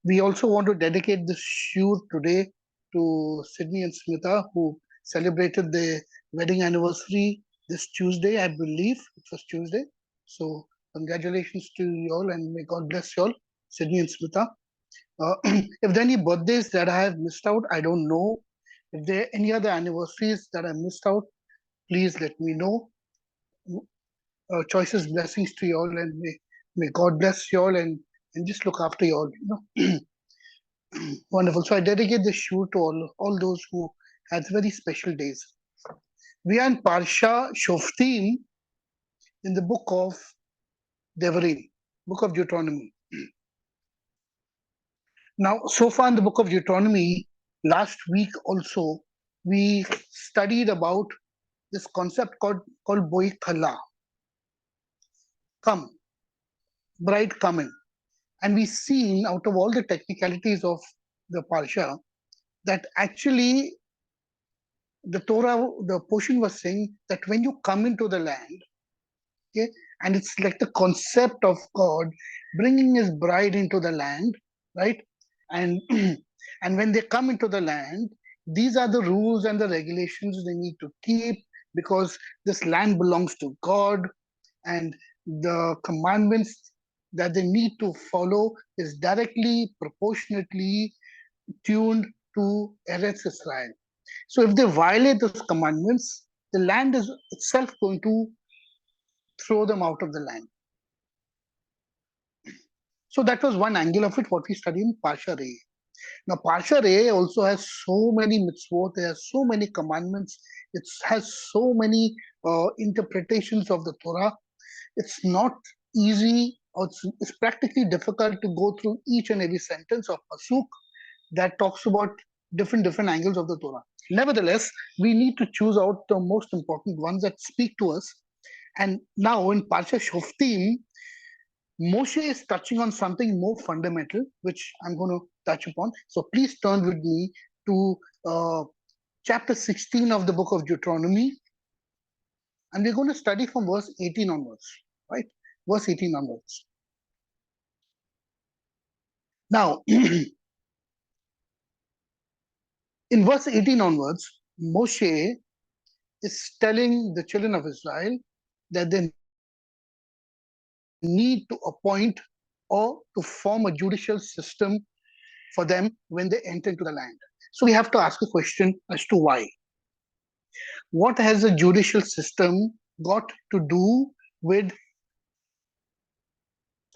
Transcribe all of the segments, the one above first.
We also want to dedicate this Shiur today to Sydney and Smita, who celebrated their wedding anniversary this Tuesday, I believe. It was Tuesday. So, congratulations to you all and may God bless you all, Sydney and Smita. If there are any birthdays that I have missed out, I don't know. If there are any other anniversaries that I missed out, please let me know. Choices, blessings to you all, and may God bless you all and just look after you all. Wonderful. So I dedicate this show to all those who had very special days. We are in Parsha Shoftim in the book of Devarim, book of Deuteronomy. Now, so far in the book of Deuteronomy, last week also, we studied about this concept called Boi Khala, come, bride coming. And we seen out of all the technicalities of the Parsha that actually the Torah, the portion was saying that when you come into the land, okay, and it's like the concept of God bringing his bride into the land, right? And and when they come into the land, these are the rules and the regulations they need to keep because this land belongs to God, and the commandments that they need to follow is directly proportionately tuned to Eretz Israel. So if they violate those commandments, the land is itself going to throw them out of the land. So that was one angle of it, what we studied in Parsha Re. Now, Parsha Re also has so many mitzvot, it has so many commandments, it has so many interpretations of the Torah. It's not easy, or it's practically difficult to go through each and every sentence of Pasuk that talks about different angles of the Torah. Nevertheless, we need to choose out the most important ones that speak to us. And now in Parsha Shoftim, Moshe is touching on something more fundamental, which I'm going to touch upon. So please turn with me to chapter 16 of the book of Deuteronomy. And we're going to study from verse 18 onwards, right? Verse 18 onwards. Now, in verse 18 onwards, Moshe is telling the children of Israel that they need to appoint or to form a judicial system for them when they enter into the land. So we have to ask a question as to why. What has a judicial system got to do with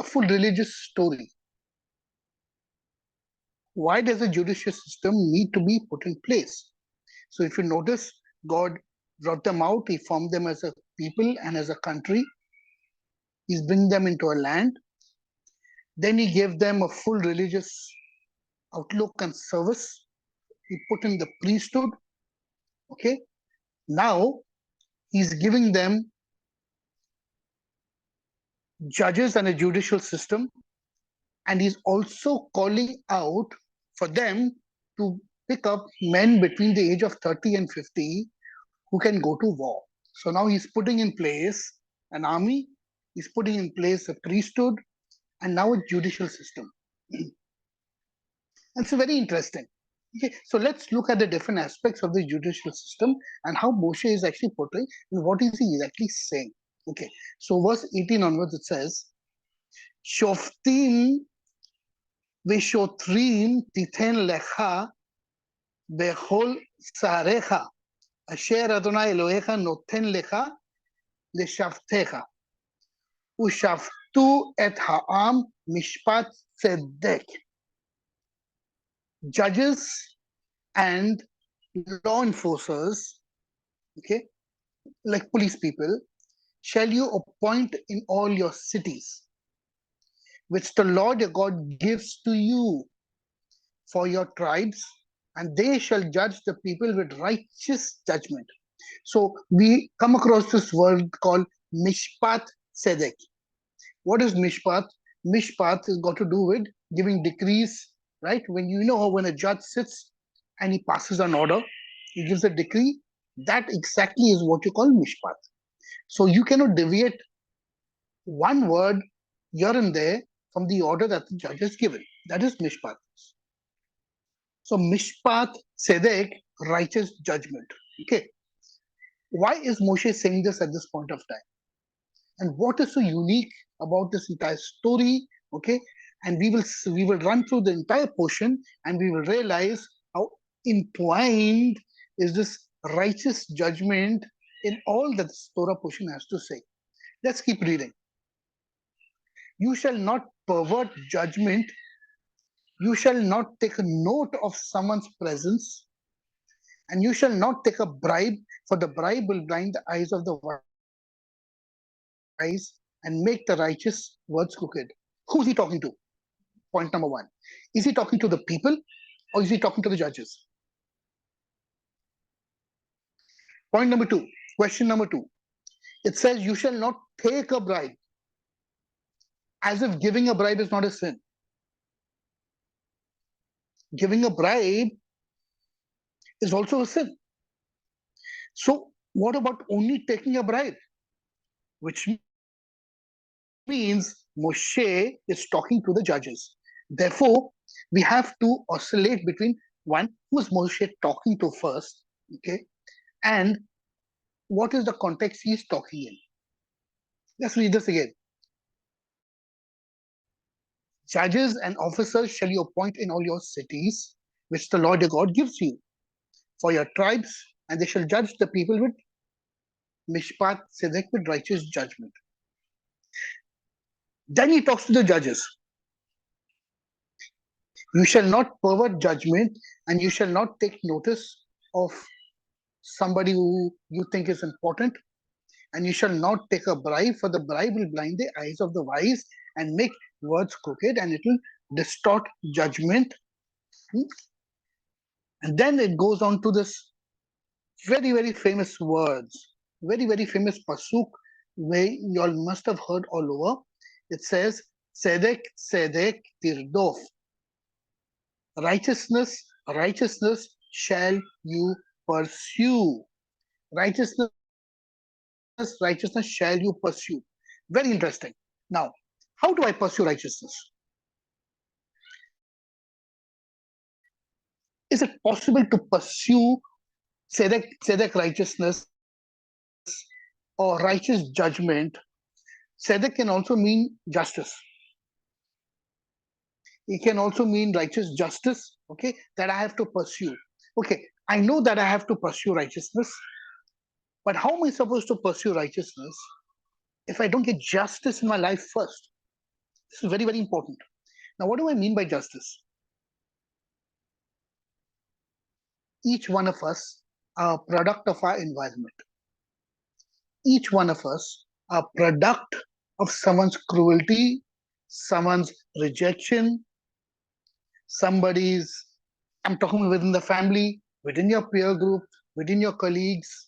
a full religious story? Why does a judicial system need to be put in place? So if you notice, God brought them out, he formed them as a people and as a country. He's bringing them into a land. Then he gave them a full religious outlook and service. He put in the priesthood. Okay. Now he's giving them judges and a judicial system. And he's also calling out for them to pick up men between the age of 30 and 50 who can go to war. So now he's putting in place an army, he's putting in place a priesthood, and now a judicial system. And it's very interesting. Okay, so let's look at the different aspects of the judicial system and how Moshe is actually portraying and what is he actually saying. Okay, so verse 18 onwards it says, Shoftim v'shotrim titen lecha bechol sarecha asher Adonai Elohecha noten lecha לשבתך, ושפטו את העם משפט צדק. Judges and law enforcers, okay, like police people, shall you appoint in all your cities, which the Lord your God gives to you for your tribes, and they shall judge the people with righteous judgment. So we come across this word called Mishpat Tzedek. What is Mishpat? Mishpat has got to do with giving decrees, right? When a judge sits and he passes an order, he gives a decree, that exactly is what you call Mishpat. So you cannot deviate one word here and there from the order that the judge has given. That is mishpat. So mishpat, tzedek, righteous judgment. Okay. Why is Moshe saying this at this point of time? And what is so unique about this entire story? Okay. And we will run through the entire portion and we will realize how entwined is this righteous judgment in all that this Torah portion has to say. Let's keep reading. You shall not pervert judgment. You shall not take a note of someone's presence, and you shall not take a bribe, for the bribe will blind the eyes of the wise and make the righteous words crooked. Who is he talking to? Point number one. Is he talking to the people or is he talking to the judges? Point number two. Question number two. It says, you shall not take a bribe, as if giving a bribe is not a sin. Giving a bribe is also a sin. So, what about only taking a bribe? Which means Moshe is talking to the judges. Therefore, we have to oscillate between one, who is Moshe talking to first, okay, and what is the context he is talking in. Let's read this again. Judges and officers shall you appoint in all your cities, which the Lord your God gives you, for your tribes, and they shall judge the people with mishpat, tzedek, with righteous judgment. Then he talks to the judges. You shall not pervert judgment, and you shall not take notice of somebody who you think is important, and you shall not take a bribe, for the bribe will blind the eyes of the wise and make words crooked, and it will distort judgment. And then it goes on to this very, very famous words, very, very famous pasuk, where you all must have heard all over. It says, Tzedek, Tzedek, Tirdof. Righteousness, righteousness shall you pursue. Righteousness, righteousness shall you pursue. Very interesting. Now, how do I pursue righteousness? Is it possible to pursue tzedek righteousness or righteous judgment? Tzedek can also mean justice. It can also mean righteous justice, okay, that I have to pursue. Okay, I know that I have to pursue righteousness, but how am I supposed to pursue righteousness if I don't get justice in my life first? This is very, very important. Now, what do I mean by justice? Each one of us are a product of our environment. Each one of us are a product of someone's cruelty, someone's rejection, somebody's, I'm talking within the family, within your peer group, within your colleagues,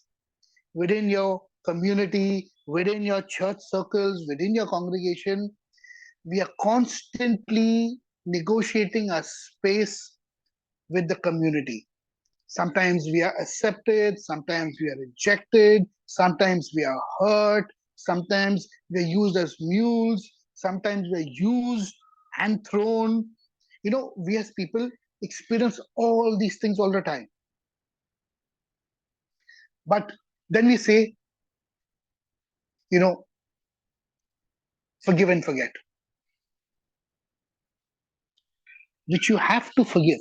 within your community, within your church circles, within your congregation. We are constantly negotiating a space with the community. Sometimes we are accepted, sometimes we are rejected, sometimes we are hurt, sometimes we are used as mules, sometimes we are used and thrown. You know, we as people experience all these things all the time. But then we say, you know, forgive and forget, which you have to forgive.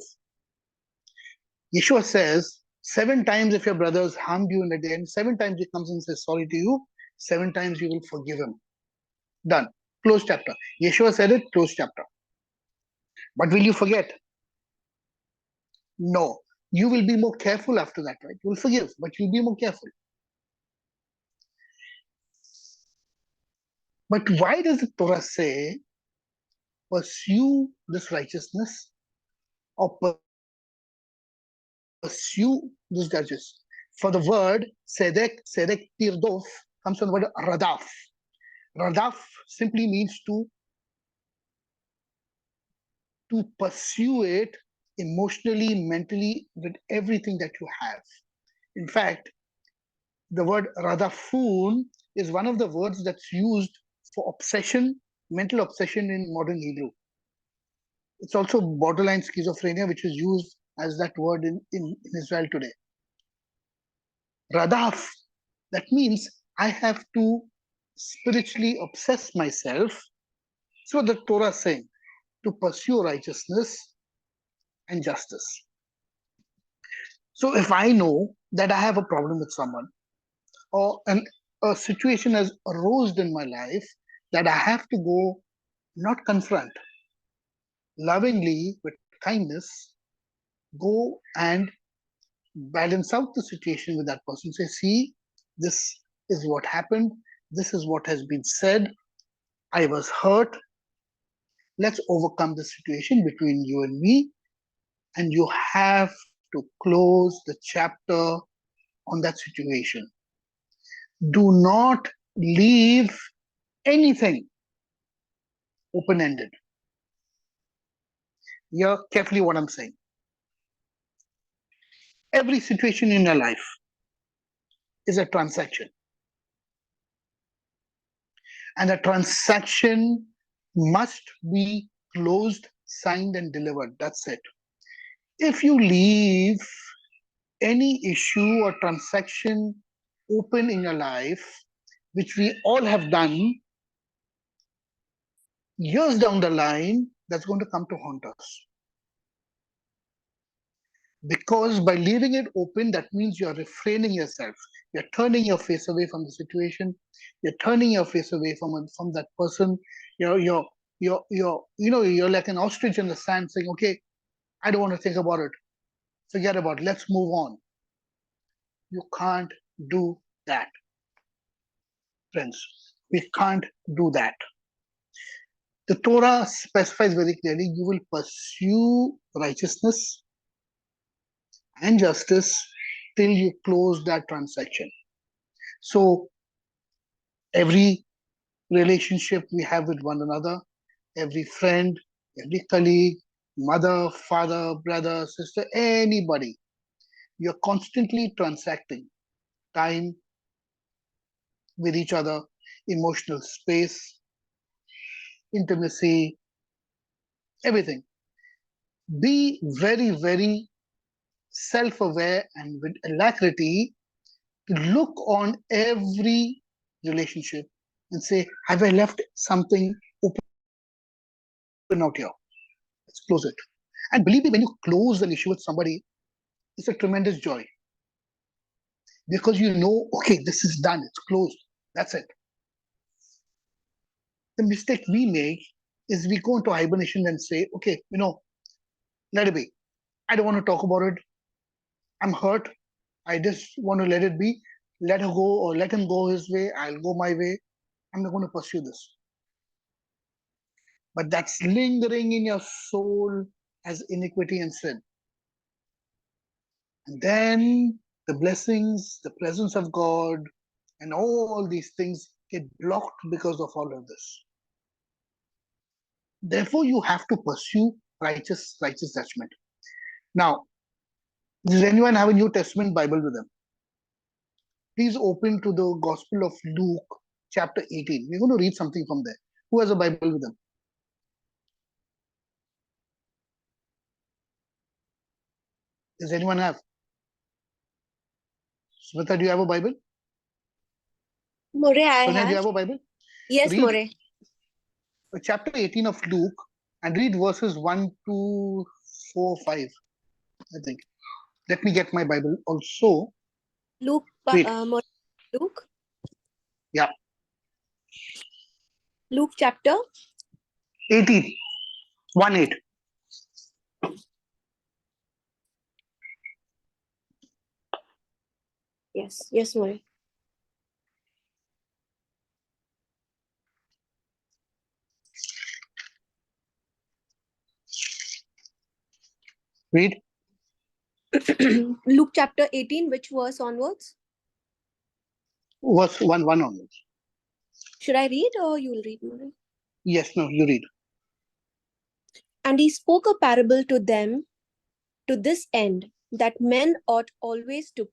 Yeshua says, 7 times if your brother has harmed you in a day, and 7 times he comes and says sorry to you, 7 times you will forgive him. Done. Close chapter. Yeshua said it, close chapter. But will you forget? No. You will be more careful after that, right? You will forgive, but you'll be more careful. But why does the Torah say, pursue this righteousness or pursue these judges? For the word tzedek, tzedek tirdof, comes from the word radaf. Radaf simply means to pursue it emotionally, mentally, with everything that you have. In fact, the word radafun is one of the words that's used for obsession, mental obsession in modern Hebrew. It's also borderline schizophrenia, which is used as that word in Israel today. Radaf, that means I have to spiritually obsess myself. So the Torah is saying to pursue righteousness and justice. So if I know that I have a problem with someone, or a situation has arose in my life that I have to go, not confront, lovingly with kindness, go and balance out the situation with that person. Say, see, this is what happened. This is what has been said. I was hurt. Let's overcome the situation between you and me. And you have to close the chapter on that situation. Do not leave anything open ended. Hear carefully what I'm saying. Every situation in your life is a transaction. And the transaction must be closed, signed, and delivered. That's it. If you leave any issue or transaction open in your life, which we all have done, years down the line, that's going to come to haunt us. Because by leaving it open, that means you're refraining yourself. You're turning your face away from the situation. You're turning your face away from that person. You're like an ostrich in the sand saying, okay, I don't want to think about it. Forget about it. Let's move on. You can't do that, friends. We can't do that. The Torah specifies very clearly, you will pursue righteousness and justice till you close that transaction. So every relationship we have with one another, every friend, every colleague, mother, father, brother, sister, anybody, you're constantly transacting time with each other, emotional space, intimacy, everything. Be very, very self-aware and with alacrity to look on every relationship and say, have I left something open out here? Let's close it. And believe me, when you close an issue with somebody, it's a tremendous joy. Because you know, okay, this is done, it's closed. That's it. The mistake we make is we go into hibernation and say, okay, let it be. I don't want to talk about it. I'm hurt. I just want to let it be. Let her go or let him go his way. I'll go my way. I'm not going to pursue this. But that's lingering in your soul as iniquity and sin. And then the blessings, the presence of God, and all these things get blocked because of all of this. Therefore, you have to pursue righteous judgment. Now, does anyone have a New Testament Bible with them? Please open to the Gospel of Luke, chapter 18. We're going to read something from there. Who has a Bible with them? Does anyone have? Smita, do you have a Bible? More, I Sonia, have. do you have a Bible? Yes, read More. chapter 18 of Luke and read verses 1, 2, 4, 5, I think. Let me get my Bible also. Luke, Read. Luke? Yeah. Luke chapter? 18. 1, 8. Yes, More. Read. Luke chapter 18, which verse onwards? Verse 1 onwards. Should I read or you'll read, More? Yes, no, you read. And he spoke a parable to them to this end, that men ought always to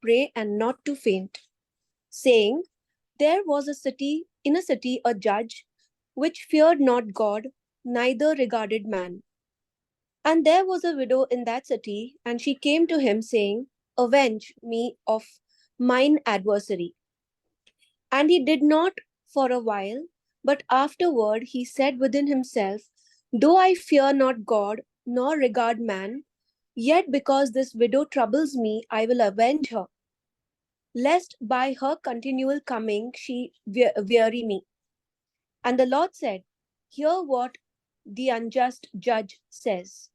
pray and not to faint, saying, there was in a city a judge which feared not God, neither regarded man. And there was a widow in that city, and she came to him, saying, Avenge me of mine adversary. And he did not for a while, but afterward he said within himself, Though I fear not God, nor regard man, yet because this widow troubles me, I will avenge her, lest by her continual coming she weary me. And the Lord said, Hear what the unjust judge says.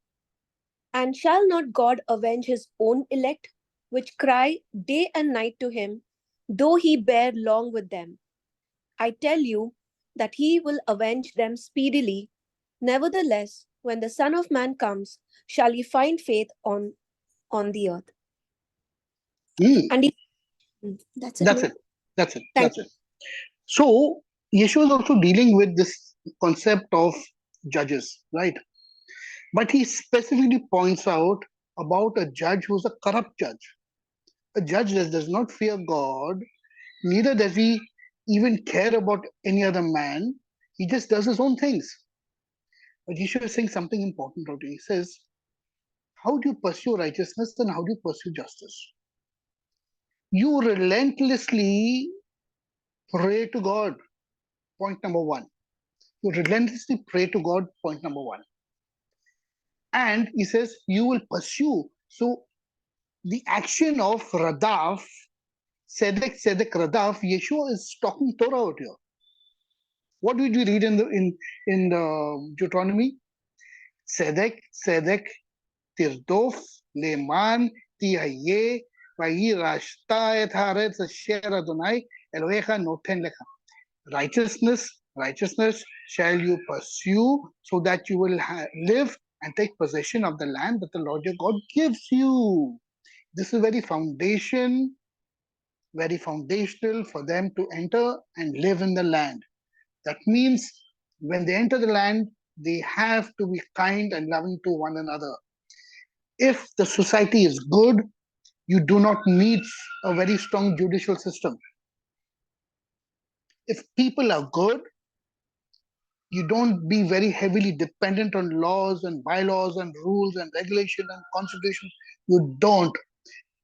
And shall not God avenge his own elect, which cry day and night to him, though he bear long with them? I tell you that he will avenge them speedily. Nevertheless, when the Son of Man comes, shall he find faith on the earth? Hmm. And that's it, That's no? it. That's it. Thank That's it. So Yeshua is also dealing with this concept of judges, right? But he specifically points out about a judge who's a corrupt judge. A judge that does not fear God, neither does he even care about any other man. He just does his own things. But Yeshua is saying something important out here. He says, how do you pursue righteousness and how do you pursue justice? You relentlessly pray to God, point number one. You relentlessly pray to God, point number one. And he says, you will pursue. So the action of Radaf, Sedek, Radaf, Yeshua is talking Torah out here. What did we read in the Deuteronomy? Sedek, Tirdof, Leman, Tihaye, Vayirashta et Haaretz asher Adonai Elohecha noten lecha. Righteousness shall you pursue so that you will live and take possession of the land that the Lord your God gives you. This is very foundational for them to enter and live in the land. That means when they enter the land, they have to be kind and loving to one another. If the society is good, you do not need a very strong judicial system. If people are good, you don't be very heavily dependent on laws and bylaws and rules and regulation and constitution. You don't,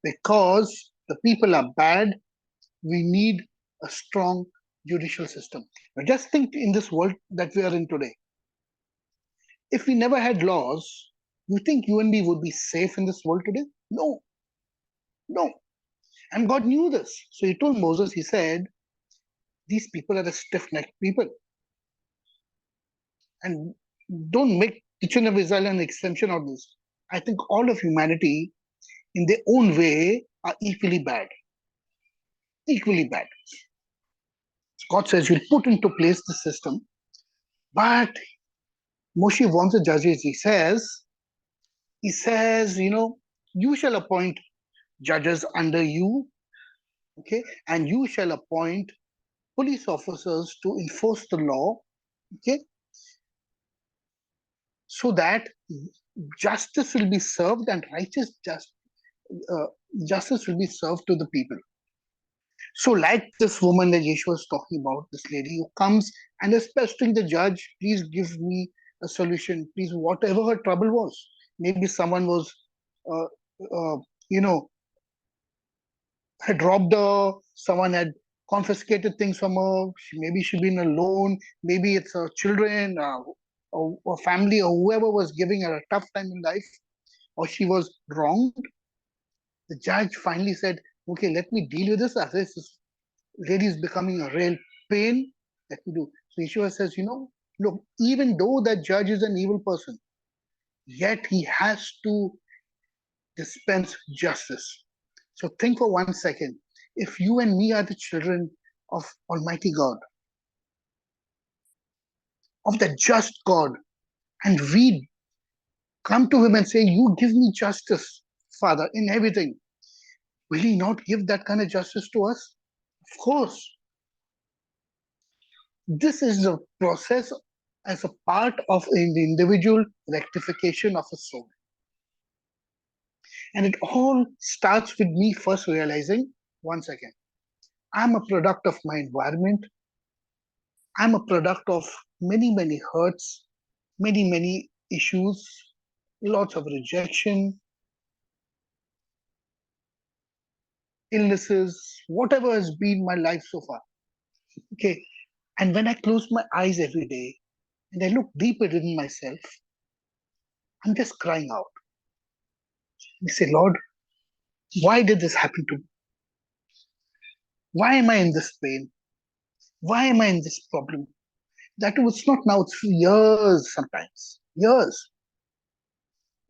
because the people are bad. We need a strong judicial system. Now just think in this world that we are in today. If we never had laws, you think you and me would be safe in this world today? No, no. And God knew this. So he told Moses, he said, these people are a stiff-necked people. And don't make Kitchen of Israel an extension of this. I think all of humanity, in their own way, are equally bad. Equally bad. So God says, you'll put into place the system. But Moshe warns the judges. He says, you shall appoint judges under you, okay, and you shall appoint police officers to enforce the law, okay, so that justice will be served and justice will be served to the people. So, like this woman that Yeshua was talking about, this lady who comes and is pestering the judge, please give me a solution, please, whatever her trouble was. Maybe someone was, uh, uh, you know, had robbed her, someone had confiscated things from her, maybe she'd been alone, maybe it's her children, or family, or whoever was giving her a tough time in life, or she was wronged. The judge finally said, okay, let me deal with this. As this lady is becoming a real pain, let me do. So Yeshua says, look, even though that judge is an evil person, yet he has to dispense justice. So think for 1 second. If you and me are the children of Almighty God, of the just God, and we come to him and say, you give me justice, Father, in everything, will he not give that kind of justice to us? Of course. This is the process as a part of the individual rectification of a soul. And it all starts with me first realizing, 1 second, I'm a product of my environment. I'm a product of many hurts, many issues, lots of rejection, illnesses, whatever has been my life so far. Okay. And when I close my eyes every day and I look deeper within myself, I'm just crying out. I say, Lord, why did this happen to me? Why am I in this pain? Why am I in this problem? That was not now, it's years sometimes. Years.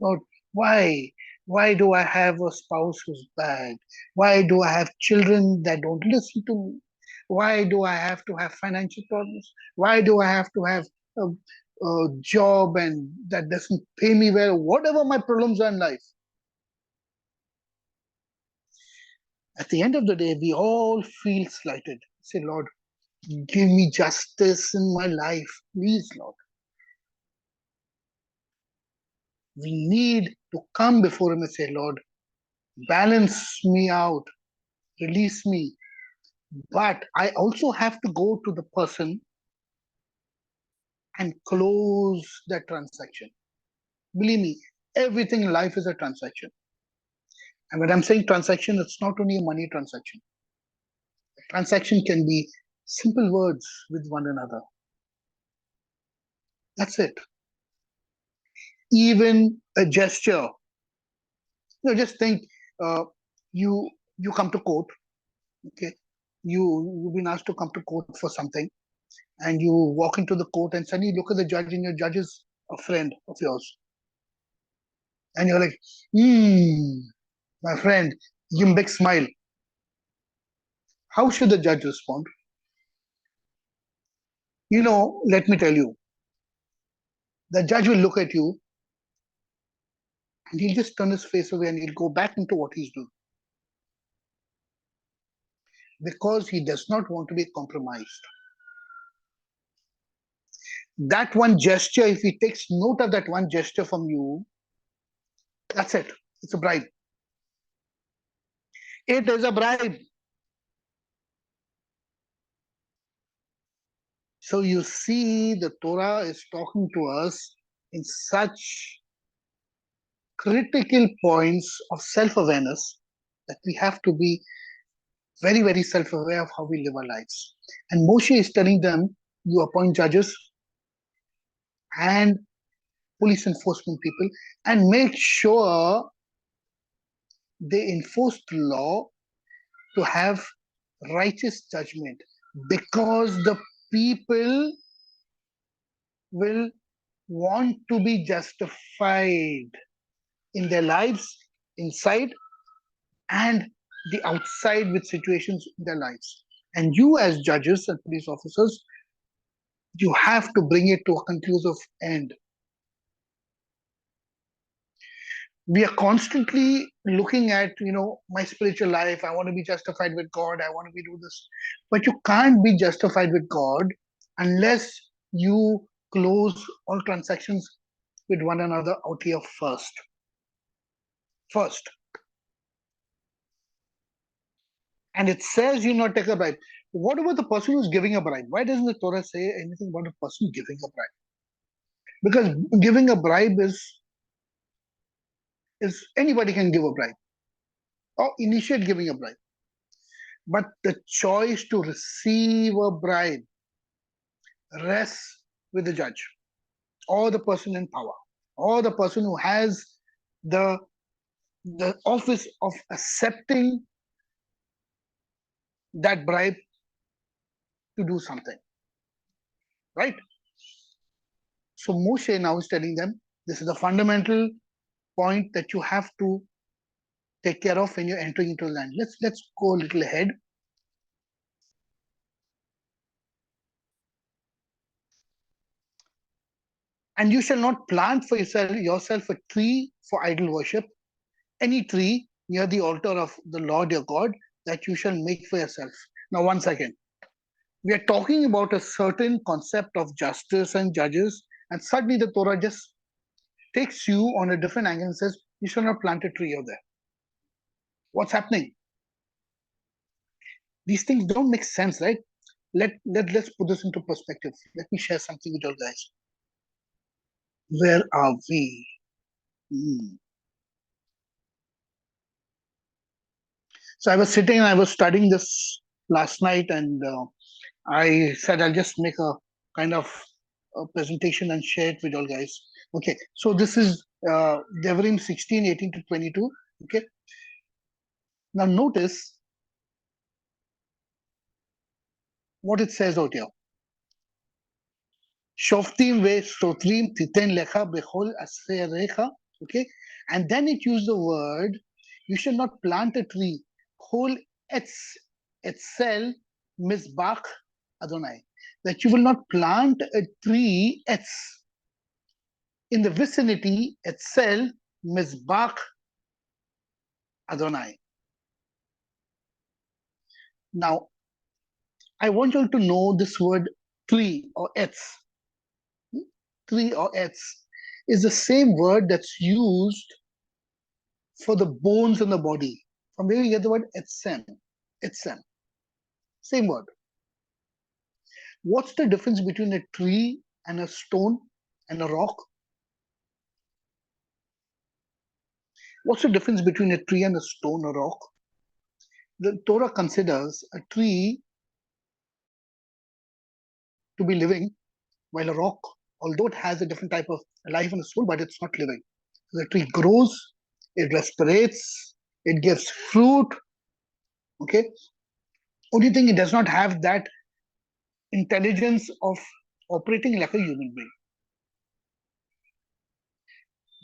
Lord, why? Why do I have a spouse who's bad? Why do I have children that don't listen to me? Why do I have to have financial problems? Why do I have to have a job and that doesn't pay me well? Whatever my problems are in life. At the end of the day, we all feel slighted. Say, Lord, give me justice in my life. Please, Lord. We need to come before Him and say, Lord, balance me out, release me. But I also have to go to the person and close that transaction. Believe me, everything in life is a transaction. And when I'm saying transaction, it's not only a money transaction. A transaction can be simple words with one another. That's it. Even a gesture. Just think, uh, you come to court, okay? You've been asked to come to court for something, and you walk into the court and suddenly look at the judge, and your judge is a friend of yours. And you're like, my friend, give him a big smile. How should the judge respond? Let me tell you, the judge will look at you and he'll just turn his face away and he'll go back into what he's doing. Because he does not want to be compromised. That one gesture, if he takes note of that one gesture from you, that's it. It's a bribe. It is a bribe. So you see, the Torah is talking to us in such critical points of self-awareness that we have to be very self-aware of how we live our lives. And Moshe is telling them, you appoint judges and police enforcement people and make sure they enforce the law to have righteous judgment, because the people will want to be justified in their lives inside and the outside with situations in their lives. And you, as judges and police officers, you have to bring it to a conclusive end. We are constantly looking at, my spiritual life. I want to be justified with God. I want to be do this. But you can't be justified with God unless you close all transactions with one another out here first. First. And it says you not take a bribe. What about the person who's giving a bribe? Why doesn't the Torah say anything about a person giving a bribe? Because giving a bribe is anybody can give a bribe or initiate giving a bribe. But the choice to receive a bribe rests with the judge or the person in power or the person who has the office of accepting that bribe to do something. Right? So Moshe now is telling them, this is a fundamental point that you have to take care of when you're entering into the land. Let's go a little ahead. And you shall not plant for yourself a tree for idol worship, any tree near the altar of the Lord your God that you shall make for yourself. Now, one second. We are talking about a certain concept of justice and judges, and suddenly the Torah just takes you on a different angle and says, you shall not plant a tree over there. What's happening? These things don't make sense, right? let's put this into perspective. Let me share something with you guys. Where are we? So I was sitting and I was studying this last night, and I said I'll just make a kind of a presentation and share it with all guys. Okay, so this is Devarim 16, 18 to 22. Okay, now notice what it says out here. Shoftim ve stotrim titen lecha bechol asferecha. Okay, and then it used the word, you should not plant a tree. Whole etzel mizbach Adonai. That you will not plant a tree in the vicinity etzel mizbach Adonai. Now, I want you to know this word tree or etz. Tree or etz is the same word that's used for the bones in the body. From where you get the word etzem. Etzem. Same word. What's the difference between a tree and a stone and a rock? What's the difference between a tree and a stone or rock? The Torah considers a tree to be living, while a rock, although it has a different type of life and a soul, but it's not living. The tree grows, it respirates, it gives fruit. Okay. Only thing, it does not have that intelligence of operating like a human being.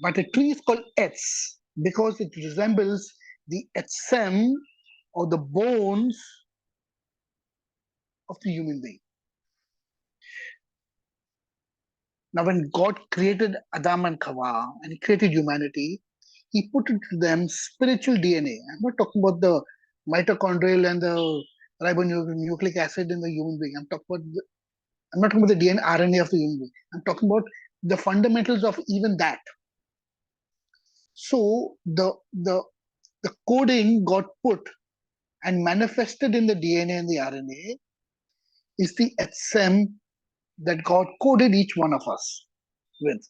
But a tree is called etz because it resembles the etzem or the bones of the human being. Now, when God created Adam and Chava and He created humanity, He put into them spiritual DNA. I'm not talking about the mitochondrial and the ribonucleic acid in the human being. I'm not talking about the DNA, RNA of the human being. I'm talking about the fundamentals of even that. So the coding got put and manifested in the DNA and the RNA is the etzem that God coded each one of us with.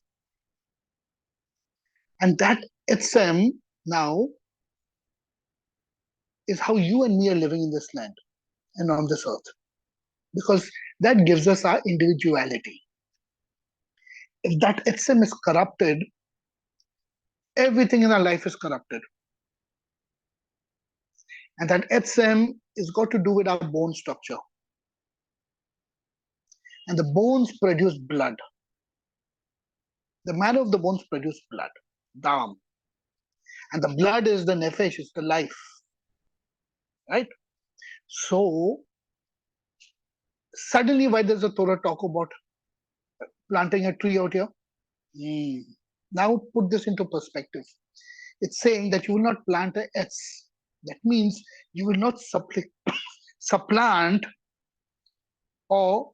And that etzem now is how you and me are living in this land and on this earth. Because that gives us our individuality. If that etzem is corrupted, everything in our life is corrupted. And that etzem is got to do with our bone structure. And the bones produce blood. The marrow of the bones produce blood, dam. And the blood is the nefesh, is the life. Right? So, suddenly, why does the Torah talk about planting a tree out here? Now, put this into perspective. It's saying that you will not plant a etz. That means you will not supplant or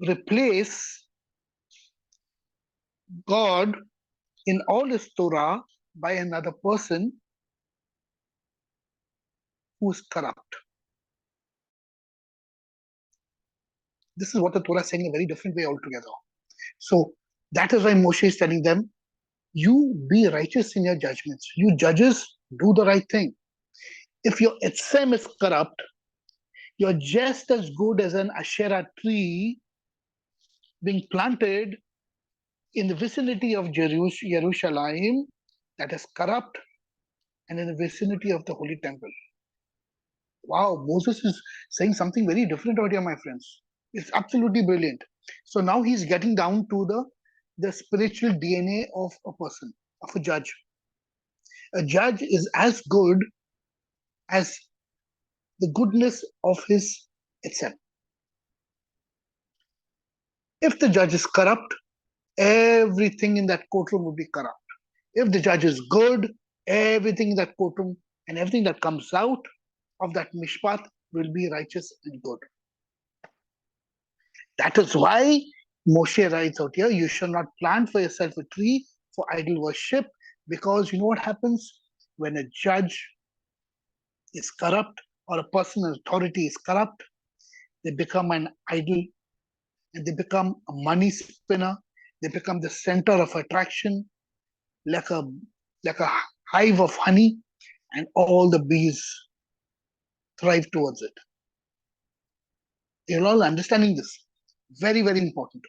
replace God in all His Torah by another person who is corrupt. This is what the Torah is saying in a very different way altogether. So that is why Moshe is telling them, you be righteous in your judgments. You judges, do the right thing. If your etzem is corrupt, you're just as good as an Asherah tree being planted in the vicinity of Jerusalem that is corrupt and in the vicinity of the Holy Temple. Wow, Moses is saying something very different out here, my friends. It's absolutely brilliant. So now he's getting down to the spiritual DNA of a person, of a judge. A judge is as good as the goodness of his itself. If the judge is corrupt, everything in that courtroom will be corrupt. If the judge is good, everything in that courtroom and everything that comes out of that mishpat will be righteous and good. That is why Moshe writes out here, you shall not plant for yourself a tree for idol worship, because you know what happens when a judge is corrupt or a personal authority is corrupt, they become an idol, and they become a money spinner. They become the center of attraction, like a like a hive of honey, and all the bees thrive towards it. You're all understanding this. Very, very important.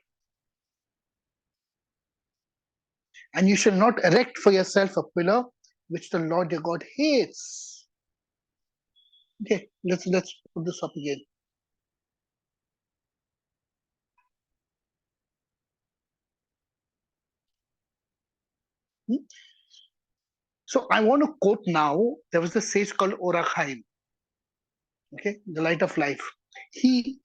And you shall not erect for yourself a pillar which the Lord your God hates. Okay, let's put this up again. Hmm? So I want to quote now. There was a sage called Orachaim. Okay, the light of life. He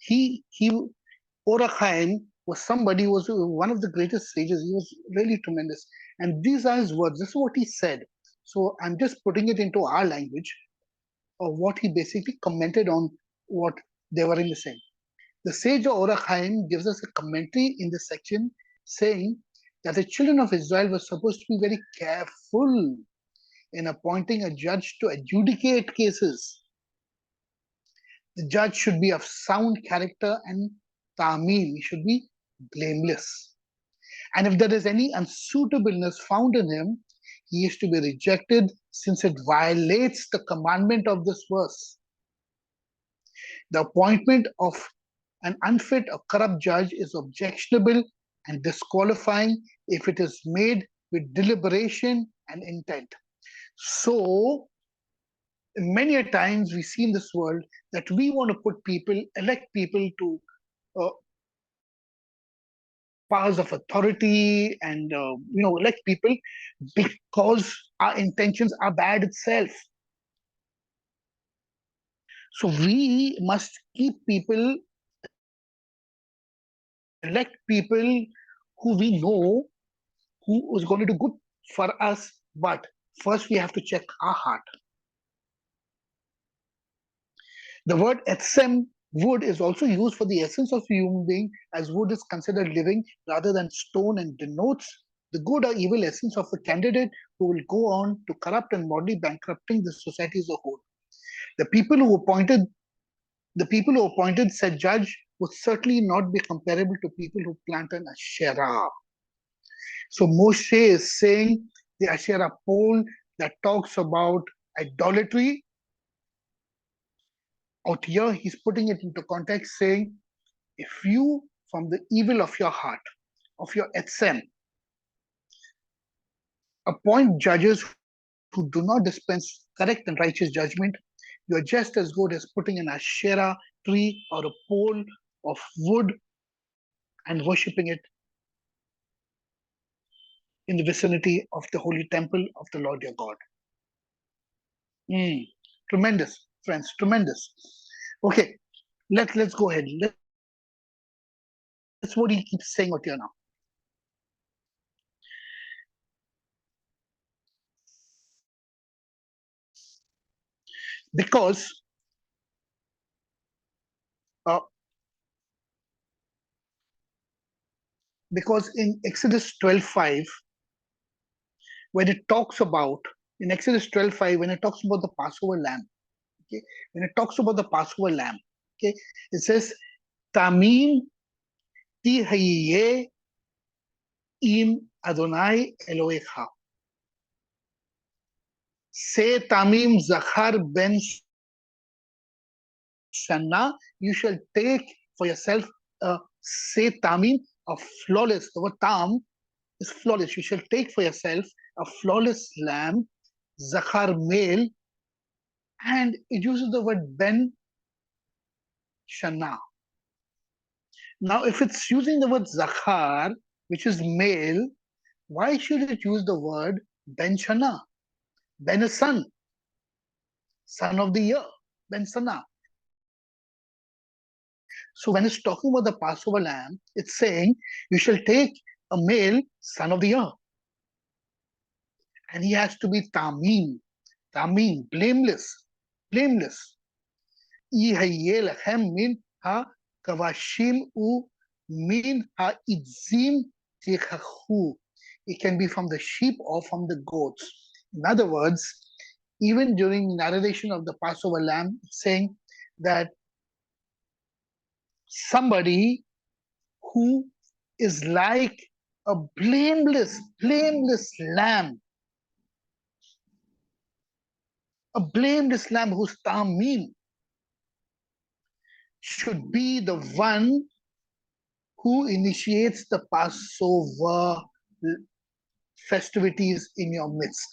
Orachaim was somebody who was one of the greatest sages. He was really tremendous. And these are his words. This is what he said. So I'm just putting it into our language of what he basically commented on what they were in the saying. The sage of Orachaim gives us a commentary in this section saying that the children of Israel were supposed to be very careful in appointing a judge to adjudicate cases. The judge should be of sound character and tamim. He should be blameless. And if there is any unsuitableness found in him, he is to be rejected since it violates the commandment of this verse. The appointment of an unfit or corrupt judge is objectionable and disqualifying if it is made with deliberation and intent. So, many a times we see in this world that we want to put people, elect people to uh, powers of authority and elect people because our intentions are bad itself. So we must keep people, elect people who we know who is going to do good for us, but first we have to check our heart. The word etsem, wood, is also used for the essence of a human being, as wood is considered living rather than stone and denotes the good or evil essence of a candidate who will go on to corrupt and morally bankrupting the society as a whole. The people who appointed said judge would certainly not be comparable to people who plant an Asherah. So Moshe is saying the Asherah pole that talks about idolatry. Out here, he's putting it into context, saying, if you, from the evil of your heart, of your etsem, appoint judges who do not dispense correct and righteous judgment, you are just as good as putting an Asherah tree or a pole of wood and worshipping it in the vicinity of the holy temple of the Lord your God. Tremendous, friends, tremendous. Okay, let's go ahead. That's what he keeps saying out here now. Because in Exodus 12:5, when it talks about in Exodus 12:5, when it talks about the Passover lamb, okay, when it talks about the Passover lamb, okay, it says Tamim tihaye im Adonai Elohecha. Say Tamim Zachar ben Shana, you shall take for yourself a say Tamim, a flawless. The word Tam is flawless. You shall take for yourself a flawless lamb, Zachar male, and it uses the word Ben Shana. Now, if it's using the word Zachar, which is male, why should it use the word Ben Shana? Ben is son of the year, Ben Sana. So when it's talking about the Passover lamb, it's saying you shall take a male son of the year. And he has to be Tamim, blameless. Min ha kavashim u min ha idzim tikhachu. It can be from the sheep or from the goats. In other words, even during narration of the Passover lamb, saying that somebody who is like a blameless lamb, whose tamim should be the one who initiates the Passover festivities in your midst.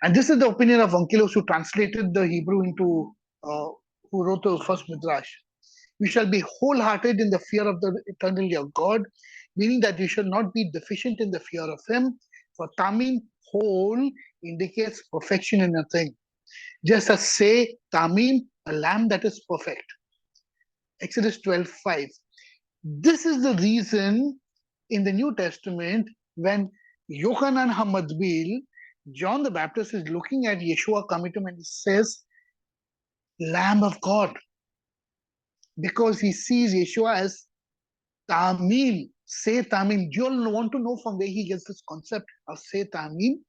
And this is the opinion of Onkelos, who translated the Hebrew into, who wrote the first Midrash. We shall be wholehearted in the fear of the eternal your God, meaning that you shall not be deficient in the fear of Him. For tamim, whole, indicates perfection in a thing. Just as say tamim, a lamb that is perfect. Exodus 12:5. This is the reason in the New Testament when Yochanan HaMatbil, John the Baptist, is looking at Yeshua coming to him and he says, Lamb of God. Because he sees Yeshua as Tamim, say Tamim. Do you all want to know from where he gets this concept of say Tamim?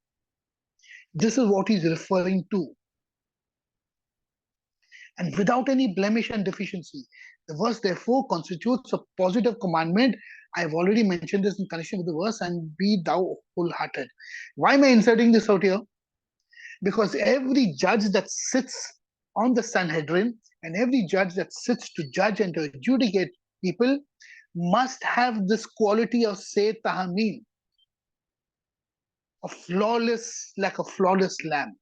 This is what he's referring to. And without any blemish and deficiency. The verse therefore constitutes a positive commandment. I've already mentioned this in connection with the verse, and be thou wholehearted. Why am I inserting this out here? Because every judge that sits on the Sanhedrin and every judge that sits to judge and to adjudicate people must have this quality of say tahamim, like a flawless lamb.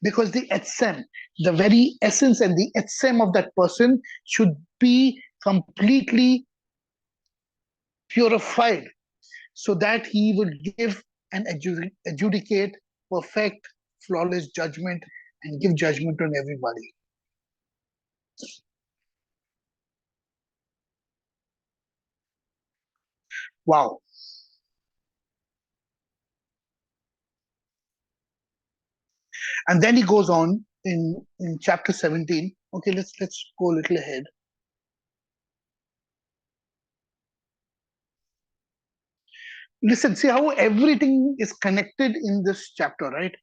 Because the etzem, the very essence and the etzem of that person should be completely purified so that he will give and adjudicate perfect, flawless judgment and give judgment on everybody. Wow. And then he goes on in chapter 17. Okay, let's go a little ahead. Listen, see how everything is connected in this chapter, right?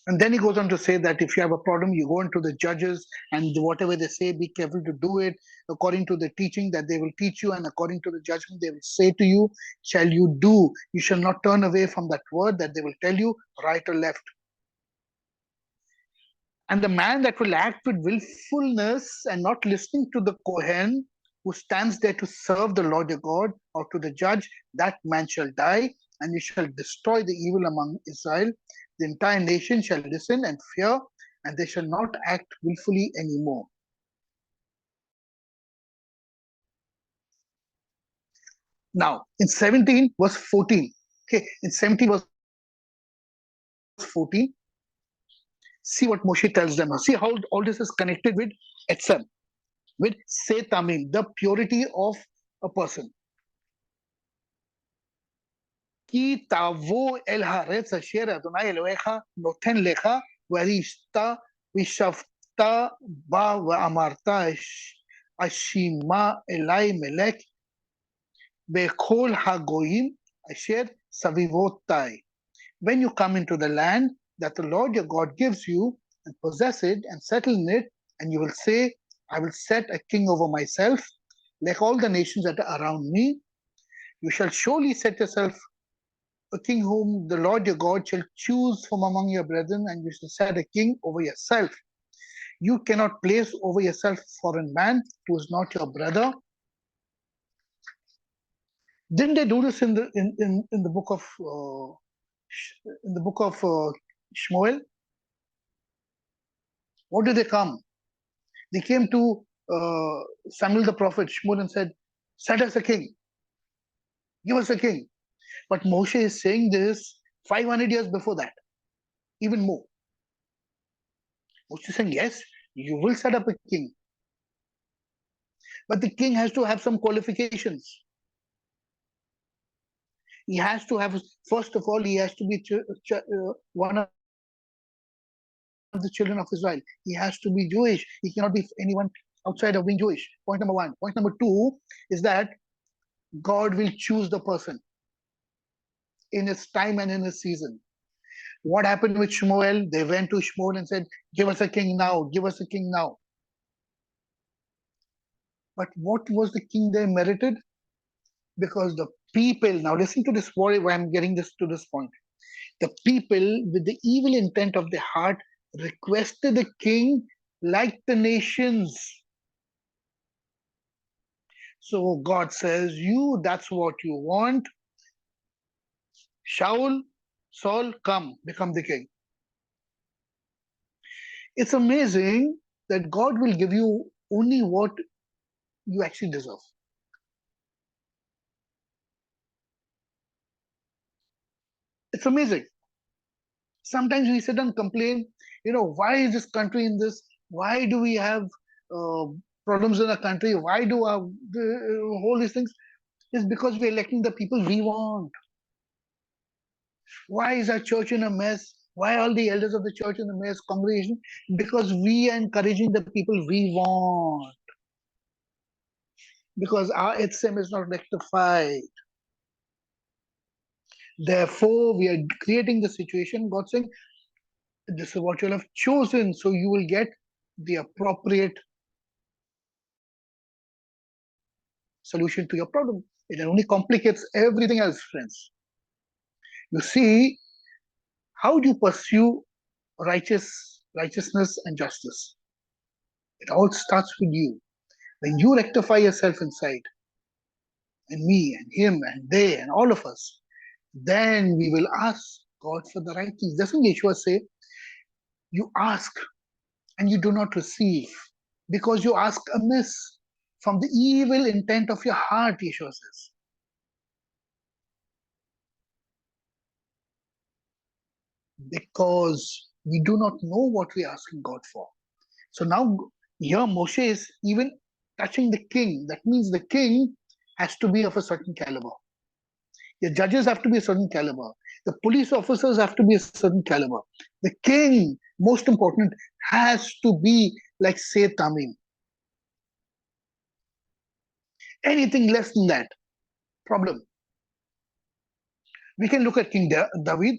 And then he goes on to say that if you have a problem, you go into the judges, and whatever they say, be careful to do it according to the teaching that they will teach you, and according to the judgment they will say to you, shall you do. You shall not turn away from that word that they will tell you, right or left. And the man that will act with willfulness and not listening to the Kohen who stands there to serve the Lord your God or to the judge, that man shall die, and you shall destroy the evil among Israel. The entire nation shall listen and fear, and they shall not act willfully anymore. Now, in 17 verse 14, okay, in 17 verse 14, see what Moshe tells them. See how all this is connected with etzem, with say tamim, the purity of a person. Ki tavo el haaretz asher Adonai Elohecha noten lecha v'arishta v'shavta ba v'amarta ashima elai melech be'kol hagoyim asher savivotai. When you come into the land that the Lord your God gives you, and possess it and settle in it, and you will say, I will set a king over myself, like all the nations that are around me. You shall surely set yourself a king whom the Lord your God shall choose from among your brethren, and you shall set a king over yourself. You cannot place over yourself a foreign man who is not your brother. Didn't they do this in the book of Shmuel? What did they come? They came to Samuel the prophet, Shmuel, and said, set us a king. Give us a king. But Moshe is saying this 500 years before that, even more. Moshe is saying, yes, you will set up a king. But the king has to have some qualifications. He has to have, first of all, he has to be one of the children of Israel. He has to be Jewish. He cannot be anyone outside of being Jewish. Point number one. Point number two is that God will choose the person in his time and in his season. What happened with Shmuel? They went to Shmuel and said, "Give us a king now, give us a king now." But what was the king they merited? Because the people, now listen to this, why I'm getting this to this point. The people with the evil intent of their heart requested the king like the nations. So God says, "You, that's what you want. Shaul, Saul, come, become the king." It's amazing that God will give you only what you actually deserve. It's amazing. Sometimes we sit and complain, why is this country in this? Why do we have uh, problems in the country? Why do all these things? It's because we're electing the people we want. Why is our church in a mess? Why are all the elders of the church in a mess, congregation? Because we are encouraging the people we want. Because our HSM is not rectified. Therefore, we are creating the situation. God saying, "This is what you'll have chosen, so you will get the appropriate solution to your problem." It only complicates everything else, friends. You see, how do you pursue righteousness and justice? It all starts with you. When you rectify yourself inside, and me, and him, and they, and all of us, then we will ask God for the right things. Doesn't Yeshua say, "You ask and you do not receive, because you ask amiss from the evil intent of your heart," Yeshua says. Because we do not know what we are asking God for. So now here Moshe is even touching the king. That means the king has to be of a certain caliber. The judges have to be a certain caliber. The police officers have to be a certain caliber. The king, most important, has to be like Seth Tamim. Anything less than that, problem. We can look at King David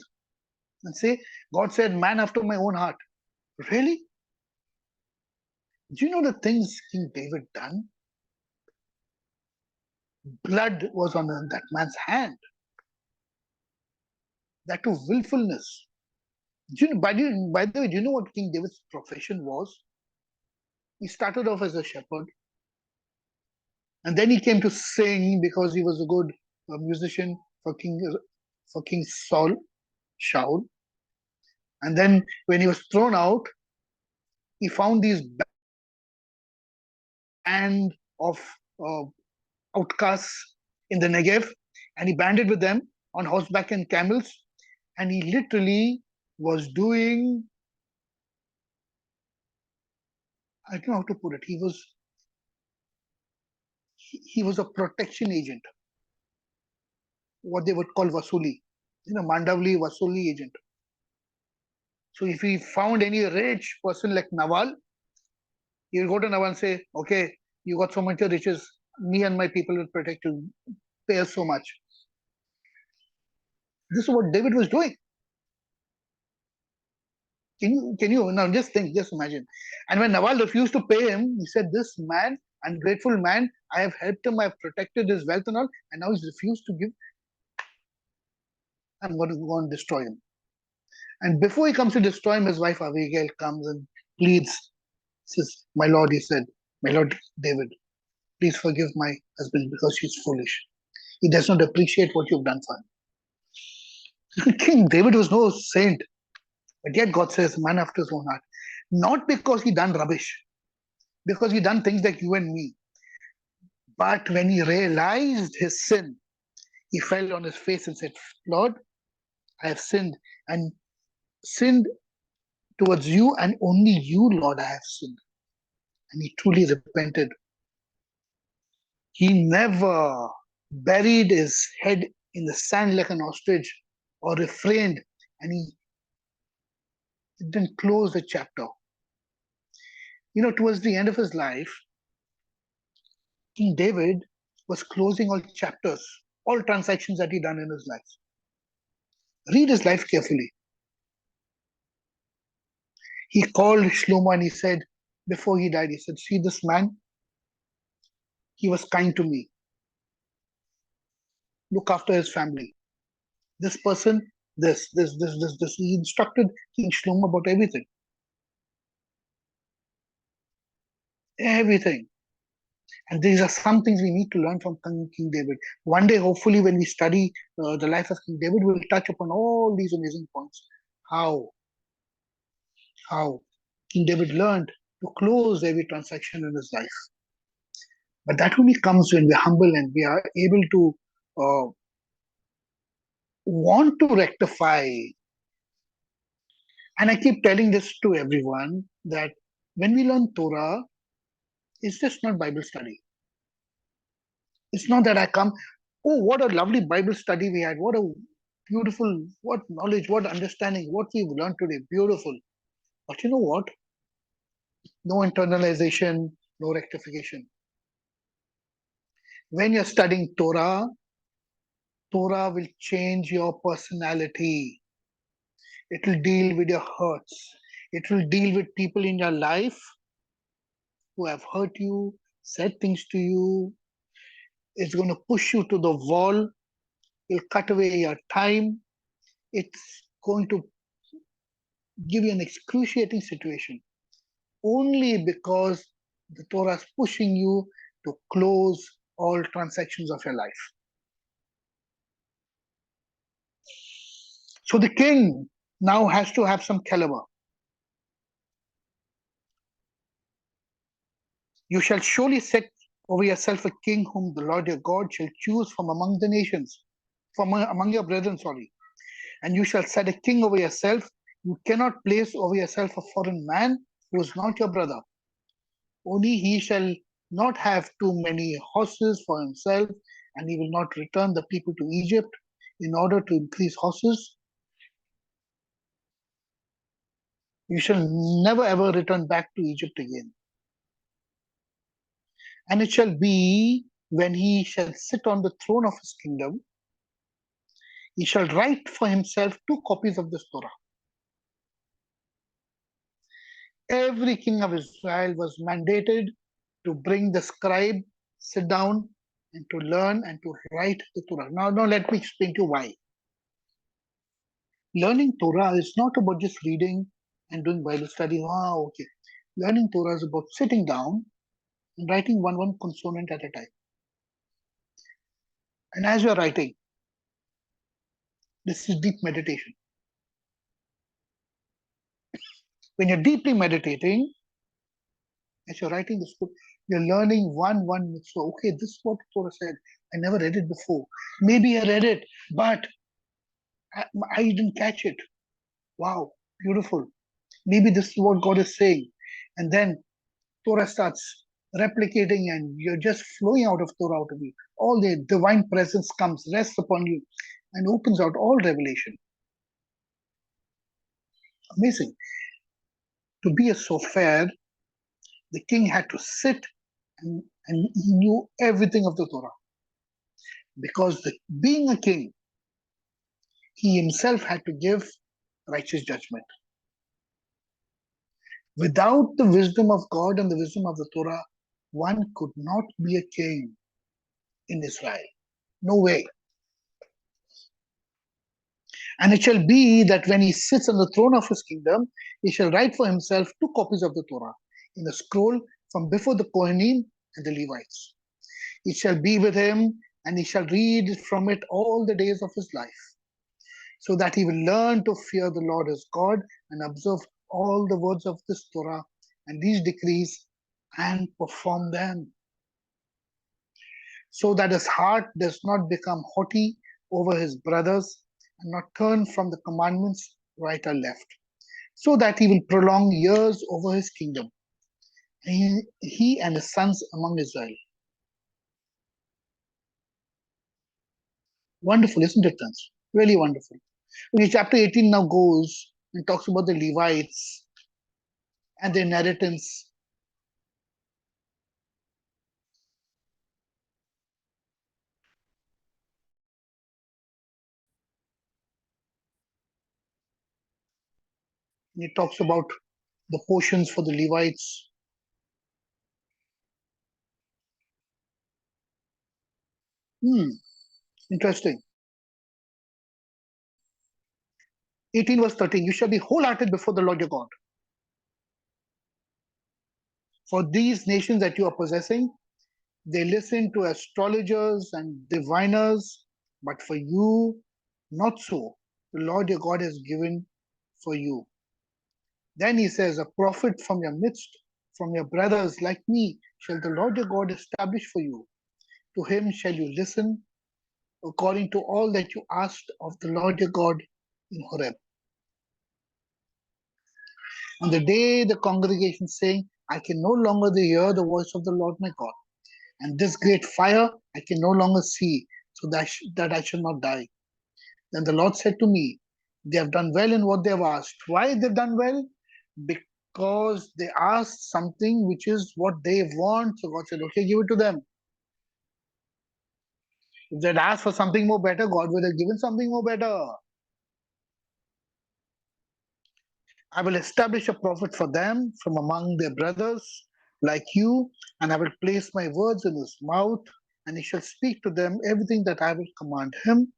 and say, God said, "Man after my own heart." Really? Do you know the things King David done? Blood was on that man's hand. That to willfulness. By the way, do you know what King David's profession was? He started off as a shepherd, and then he came to sing because he was a good musician for King Shaul. And then when he was thrown out, he found these band of uh, outcasts in the Negev, and he banded with them on horseback and camels, and he literally was doing, I don't know how to put it. He was a protection agent, what they would call Vasuli, Mandavli Vasuli agent. So if he found any rich person like Nawal, he will go to Nawal and say, "Okay, you got so much riches, me and my people will protect you, pay us so much." This is what David was doing. Can you now just think, just imagine? And when Nawal refused to pay him, he said, "This man, ungrateful man, I have helped him, I have protected his wealth and all, and now he's refused to give. I'm going to go and destroy him." And before he comes to destroy him, his wife Abigail comes and pleads, says, "My lord," he said, "my lord David, please forgive my husband because he's foolish. He does not appreciate what you've done for him." King David was no saint, but yet God says, "Man after his own heart." Not because he done rubbish, because he done things like you and me. But when he realized his sin, he fell on his face and said, "Lord, I have sinned and sinned towards you, and only you, Lord, I have sinned." And he truly repented. He never buried his head in the sand like an ostrich or refrained, and he didn't close the chapter. Towards the end of his life, King David was closing all chapters, all transactions that he done in his life. Read his life carefully. He called Shlomo and he said, before he died, he said, see this man, he was kind to me. Look after his family. This person, this. He instructed King Shlomo about everything. Everything. And these are some things we need to learn from King David. One day, hopefully, when we study the life of King David, we'll touch upon all these amazing points. How King David learned to close every transaction in his life. But that only comes when we're humble and we are able to want to rectify. And I keep telling this to everyone that when we learn Torah, it's just not Bible study. It's not that I come, oh, what a lovely Bible study we had. What a beautiful, what knowledge, what understanding, what we've learned today. Beautiful. But you know what? No internalization, no rectification. When you're studying Torah, Torah will change your personality. It will deal with your hurts. It will deal with people in your life who have hurt you, said things to you. It's going to push you to the wall. It'll cut away your time. It's going to give you an excruciating situation only because the Torah is pushing you to close all transactions of your life. So the king now has to have some caliber. You shall surely set over yourself a king whom the Lord your God shall choose from among the nations, from among your brethren, sorry. And you shall set a king over yourself. You cannot place over yourself a foreign man who is not your brother. Only he shall not have too many horses for himself, and he will not return the people to Egypt in order to increase horses. You shall never ever return back to Egypt again. And it shall be when he shall sit on the throne of his kingdom, he shall write for himself 2 copies of this Torah. Every king of Israel was mandated to bring the scribe, sit down, and to learn and to write the Torah. Now let me explain to you why. Learning Torah is not about just reading and doing Bible study. Wow, okay. Learning Torah is about sitting down and writing one consonant at a time. And as you're writing, this is deep meditation. When you're deeply meditating, as you're writing this book, you're learning one mitzvah. Okay, this is what Torah said. I never read it before. Maybe I read it, but I didn't catch it. Wow, beautiful. Maybe this is what God is saying. And then Torah starts replicating and you're just flowing out of Torah out of you. All the divine presence comes, rests upon you, and opens out all revelation. Amazing. To be a sofer, the king had to sit and he knew everything of the Torah. Because being a king, he himself had to give righteous judgment. Without the wisdom of God and the wisdom of the Torah, one could not be a king in Israel. No way. And it shall be that when he sits on the throne of his kingdom, he shall write for himself 2 copies of the Torah in a scroll from before the Kohanim and the Levites. It shall be with him, and he shall read from it all the days of his life, so that he will learn to fear the Lord his God and observe all the words of this Torah and these decrees and perform them, so that his heart does not become haughty over his brothers and not turn from the commandments right or left, so that he will prolong years over his kingdom, he and his sons among Israel. Wonderful, isn't it, friends? Really wonderful. Okay, chapter 18 now goes and talks about the Levites and the inheritance. And it talks about the portions for the Levites. Interesting. 18 verse 13. You shall be wholehearted before the Lord your God. For these nations that you are possessing, they listen to astrologers and diviners, but for you, not so. The Lord your God has given for you. Then he says, a prophet from your midst, from your brothers like me, shall the Lord your God establish for you. To him shall you listen according to all that you asked of the Lord your God in Horeb. On the day the congregation saying, I can no longer hear the voice of the Lord my God, and this great fire I can no longer see, so that I shall not die. Then the Lord said to me, they have done well in what they have asked. Why they've done well? Because they asked something which is what they want. So God said, okay, give it to them. If they'd asked for something more better, God would have given something more better. I will establish a prophet for them from among their brothers like you, and I will place my words in his mouth, and he shall speak to them everything that I will command him.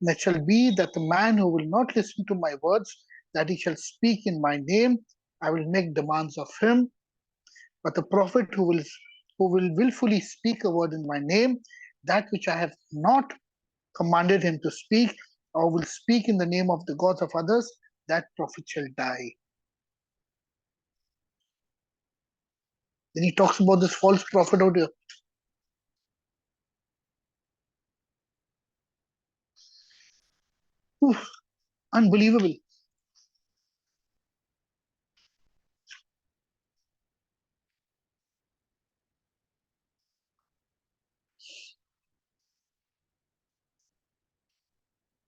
And it shall be that the man who will not listen to my words, that he shall speak in my name, I will make demands of him. But the prophet who will willfully speak a word in my name, that which I have not commanded him to speak, or will speak in the name of the gods of others, that prophet shall die. Then he talks about this false prophet out here. Oof, unbelievable.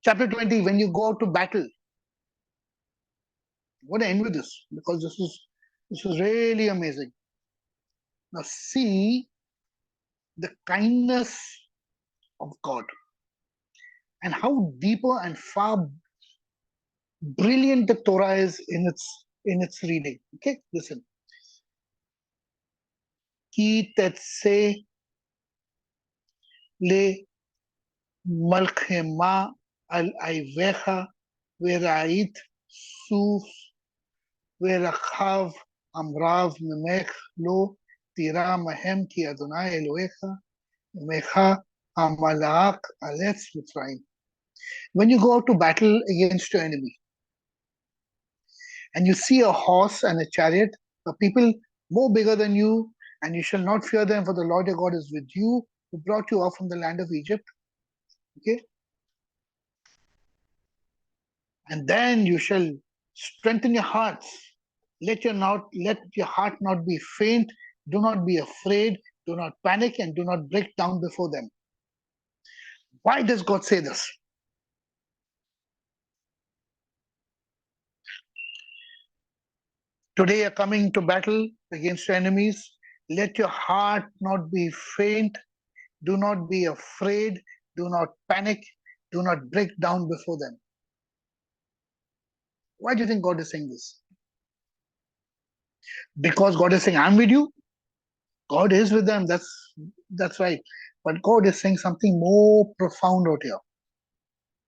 Chapter 20, when you go out to battle, I'm going to end with this because this is really amazing. Now see the kindness of God and how deeper and far brilliant the Torah is in its reading. Okay, listen. Ki tetse le malchema al aivecha verait suf verachav amrav memech lo tira mahem ki Adonai Elohecha mecha amalak aletz Mitzrayim. When you go out to battle against your enemy, and you see a horse and a chariot, a people more bigger than you, and you shall not fear them, for the Lord your God is with you, who brought you out from the land of Egypt. Okay? And then you shall strengthen your hearts. Let your heart not be faint. Do not be afraid. Do not panic, and do not break down before them. Why does God say this? Today you're coming to battle against your enemies. Let your heart not be faint. Do not be afraid. Do not panic. Do not break down before them. Why do you think God is saying this? Because God is saying, I'm with you. God is with them. That's right. But God is saying something more profound out here.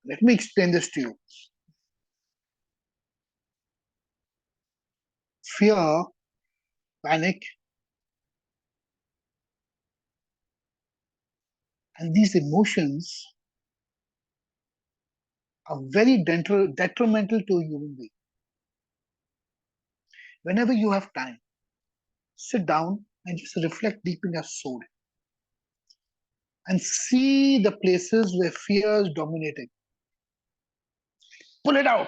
Let me explain this to you. Fear, panic, and these emotions are very detrimental to a human being. Whenever you have time, sit down and just reflect deep in your soul and see the places where fear is dominating. Pull it out.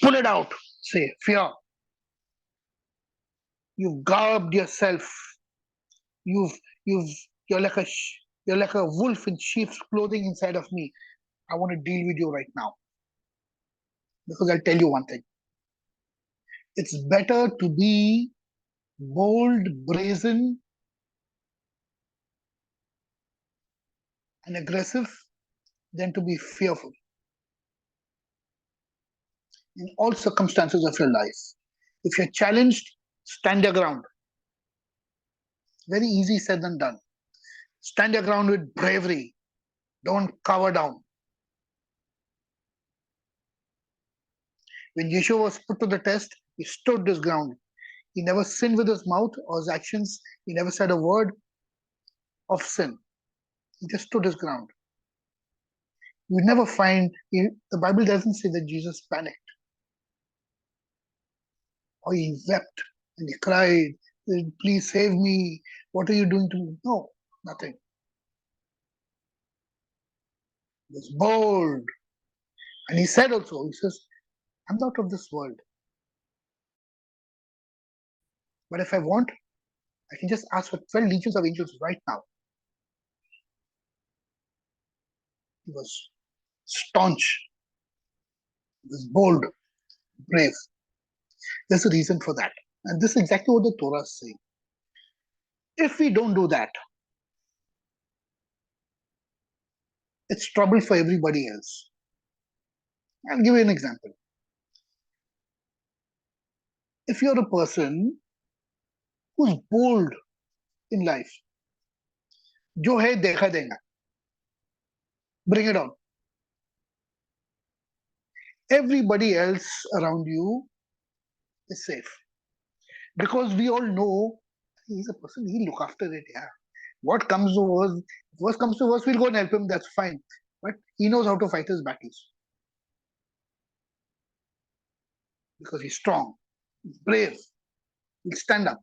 Pull it out. Say, fear. You've garbed yourself. You've you've you're like you're like a wolf in sheep's clothing inside of me. I want to deal with you right now. Because I'll tell you one thing. It's better to be bold, brazen, and aggressive than to be fearful. in all circumstances of your life. If you're challenged, stand your ground. Very easy said than done. Stand your ground with bravery. Don't cower down. When Yeshua was put to the test, he stood his ground. He never sinned with his mouth or his actions. He never said a word of sin. He just stood his ground. You never find, the Bible doesn't say that Jesus panicked or he wept and he cried, please save me. What are you doing to me? No, nothing. He was bold. And he said also, he says, I'm not of this world. But if I want, I can just ask for 12 legions of angels right now. He was staunch. He was bold, brave. There's a reason for that. And this is exactly what the Torah is saying. If we don't do that, it's trouble for everybody else. I'll give you an example. If you're a person who's bold in life, jo hai dekha denga, bring it on. Everybody else around you is safe. Because we all know he's a person, he'll look after it, yeah. What comes to worst, worst comes to worst, we'll go and help him, that's fine. But he knows how to fight his battles. Because he's strong, he's brave, he'll stand up.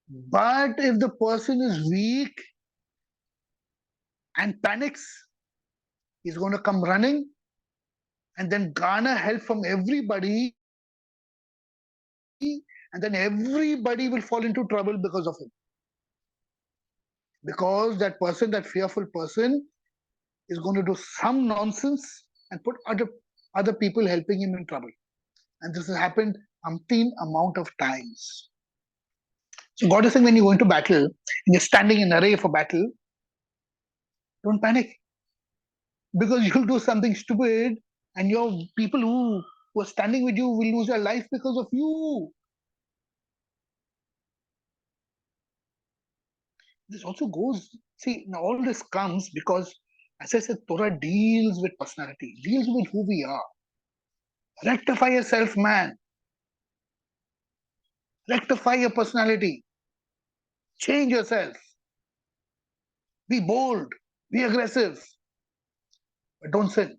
But if the person is weak and panics, he's going to come running and then garner help from everybody, and then everybody will fall into trouble because of him. Because that person, that fearful person, is going to do some nonsense and put other people helping him in trouble. And this has happened umpteen amount of times. So God is saying when you go into battle and you're standing in array for battle, don't panic. Because you'll do something stupid and your people who are standing with you will lose their life because of you. This also goes, see, now all this comes because, as I said, Torah deals with personality, deals with who we are. Rectify yourself, man. Rectify your personality. Change yourself. Be bold. Be aggressive. But don't sin.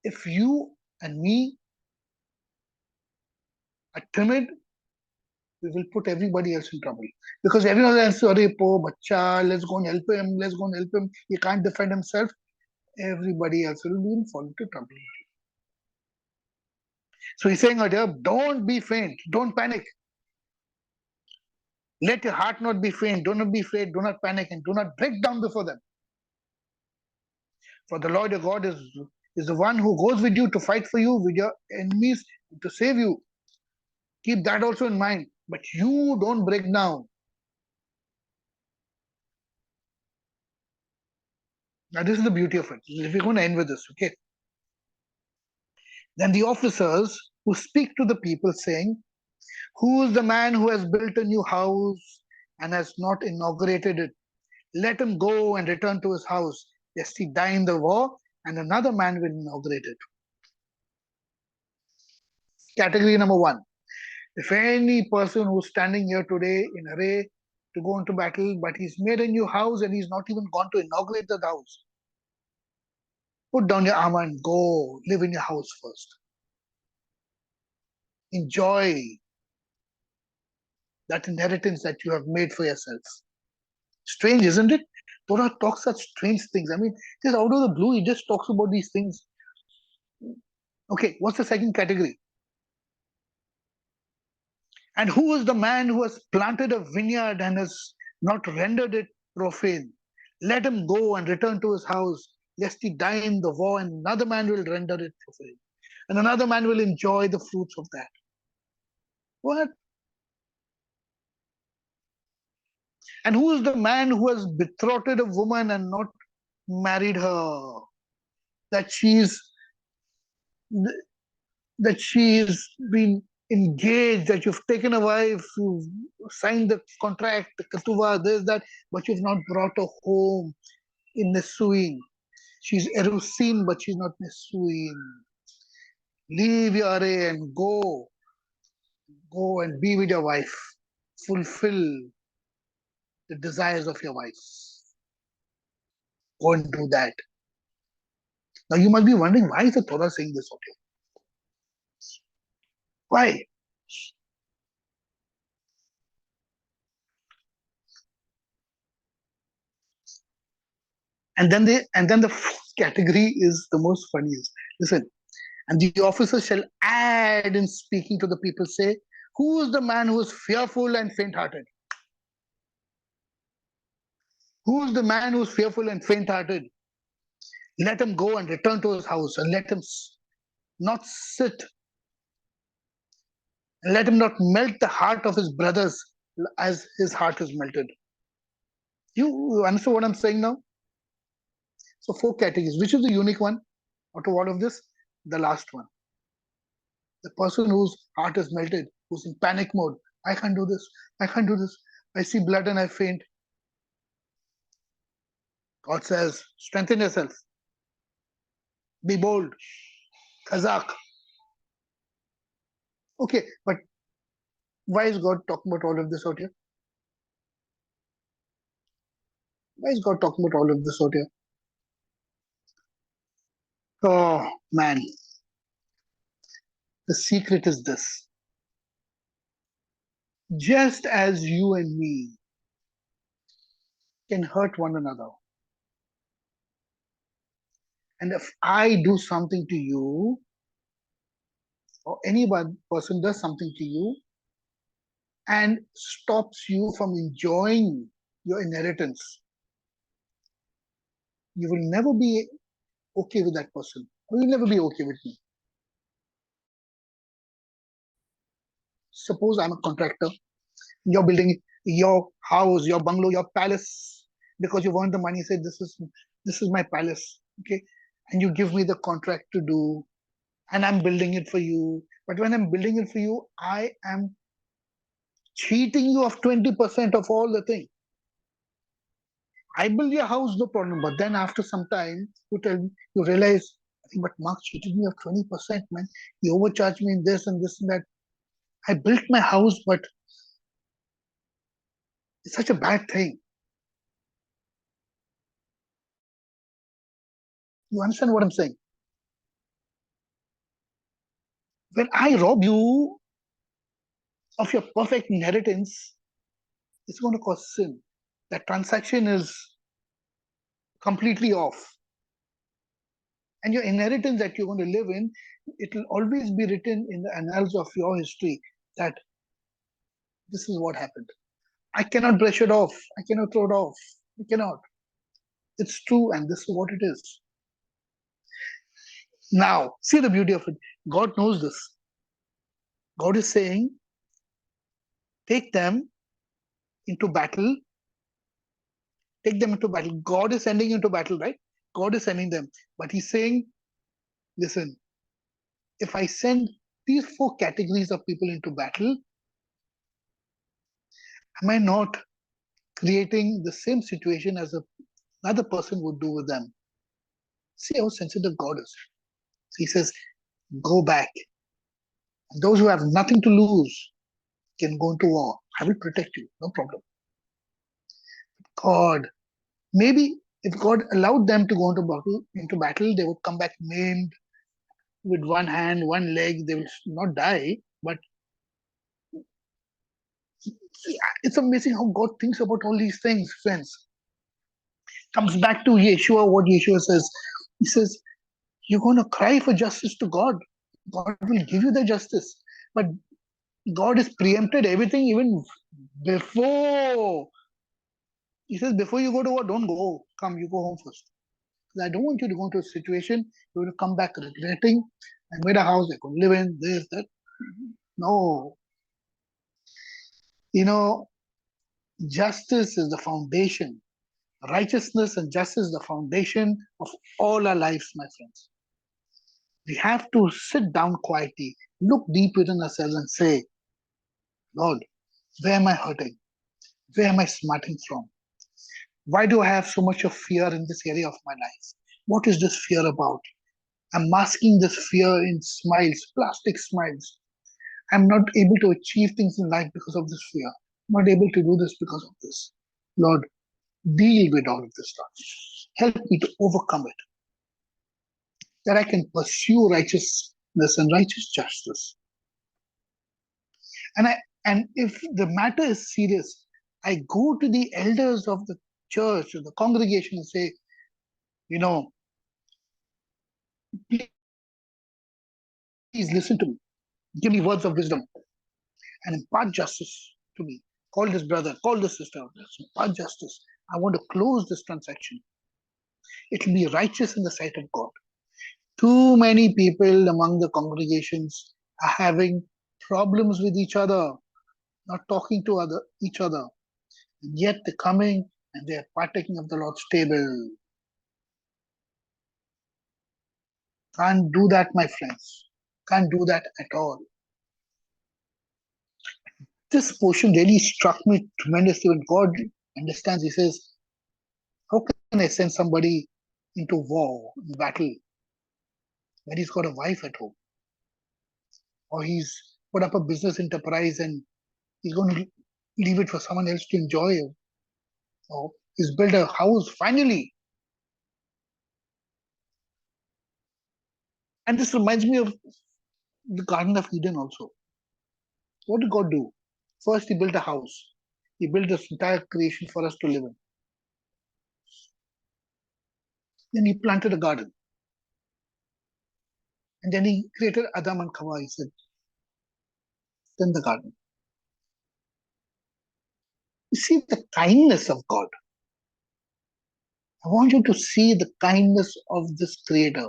If you and me are timid, we will put everybody else in trouble. Because everyone else, sorry, poor bacha, let's go and help him, let's go and help him. He can't defend himself. Everybody else will fall into trouble. So he's saying, don't be faint, don't panic. Let your heart not be faint, do not be afraid, do not panic, and do not break down before them. For the Lord your God is the one who goes with you to fight for you with your enemies to save you. Keep that also in mind. But you don't break down. Now, this is the beauty of it. If we're going to end with this, okay? Then the officers who speak to the people saying, who is the man who has built a new house and has not inaugurated it? Let him go and return to his house, lest he die in the war, and another man will inaugurate it. Category number one. If any person who's standing here today in array to go into battle, but he's made a new house and he's not even gone to inaugurate the house, put down your armor and go live in your house first. Enjoy that inheritance that you have made for yourself. Strange, isn't it? Torah talks such strange things. I mean, just out of the blue, he just talks about these things. Okay, what's the second category? And who is the man who has planted a vineyard and has not rendered it profane? Let him go and return to his house, lest he die in the war, and another man will render it profane. And another man will enjoy the fruits of that. What? And who is the man who has betrothed a woman and not married her? That she's that she's been engaged, that you've taken a wife, you've signed the contract, the katuva, this, that, but you've not brought her home in Nesuin. She's Erusin, but she's not Nesuin. Leave your array and go and be with your wife. Fulfill the desires of your wife. Go and do that. Now you must be wondering, why is the Torah saying this out here? Why? And then the fourth category is the most funniest. Listen, and the officers shall add in speaking to the people, say, who is the man who is fearful and faint-hearted? Who is the man who is fearful and faint-hearted? Let him go and return to his house, and let him not sit, and let him not melt the heart of his brothers as his heart is melted. You understand what I'm saying now? So four categories. Which is the unique one out of all of this? The last one. The person whose heart is melted, who's in panic mode. I can't do this. I can't do this. I see blood and I faint. God says, strengthen yourself. Be bold. Kazak. Okay, but why is God talking about all of this out here? Why is God talking about all of this out here? Oh, man. The secret is this. Just as you and me can hurt one another, and if I do something to you, or any one person does something to you, and stops you from enjoying your inheritance, you will never be okay with that person. You will never be okay with me. Suppose I'm a contractor. You're building your house, your bungalow, your palace, because you want the money. Say this is my palace, okay, and you give me the contract to do, and I'm building it for you. But when I'm building it for you, I am cheating you of 20% of all the thing. I build your house, no problem. But then after some time, you realize, I think, but Mark cheated me of 20%, man. He overcharged me in this and this and that. I built my house, but it's such a bad thing. You understand what I'm saying? When I rob you of your perfect inheritance, it's going to cause sin. That transaction is completely off. And your inheritance that you're going to live in, it will always be written in the annals of your history that this is what happened. I cannot brush it off. I cannot throw it off. I cannot. It's true, and this is what it is. Now, see the beauty of it. God knows this. God is saying, take them into battle. Take them into battle. God is sending you into battle, right? God is sending them. But He's saying, listen, if I send these four categories of people into battle, am I not creating the same situation as another person would do with them? See how sensitive God is. So He says, go back. And those who have nothing to lose can go into war. I will protect you, no problem. God, maybe if God allowed them to go into battle, they would come back maimed with one hand, one leg. They will not die, but it's amazing how God thinks about all these things, friends. Comes back to Yeshua, what Yeshua says. He says, you're going to cry for justice to God. God will give you the justice. But God has preempted everything even before. He says, before you go to war, don't go. Come, you go home first. Because I don't want you to go into a situation you're going to come back regretting. I made a house, I could live in this, that. No. You know, justice is the foundation. Righteousness and justice is the foundation of all our lives, my friends. We have to sit down quietly, look deep within ourselves and say, Lord, where am I hurting? Where am I smarting from? Why do I have so much of fear in this area of my life? What is this fear about? I'm masking this fear in smiles, plastic smiles. I'm not able to achieve things in life because of this fear. I'm not able to do this because of this. Lord, deal with all of this stuff. Help me to overcome it, that I can pursue righteousness and righteous justice. And I and if the matter is serious, I go to the elders of the church or the congregation and say, you know, please listen to me. Give me words of wisdom and impart justice to me. Call this brother, call this sister, impart justice. I want to close this transaction. It will be righteous in the sight of God. Too many people among the congregations are having problems with each other, not talking to each other, and yet they're coming and they're partaking of the Lord's table. Can't do that, my friends. Can't do that at all. This portion really struck me tremendously when God understands. He says, how can I send somebody into war, in battle, when he's got a wife at home? Or he's put up a business enterprise and he's going to leave it for someone else to enjoy? Or he's built a house finally. And this reminds me of the Garden of Eden also. What did God do? First, he built a house. He built this entire creation for us to live in. Then he planted a garden. And then he created Adam and Chava. He said, then the garden. You see the kindness of God. I want you to see the kindness of this Creator.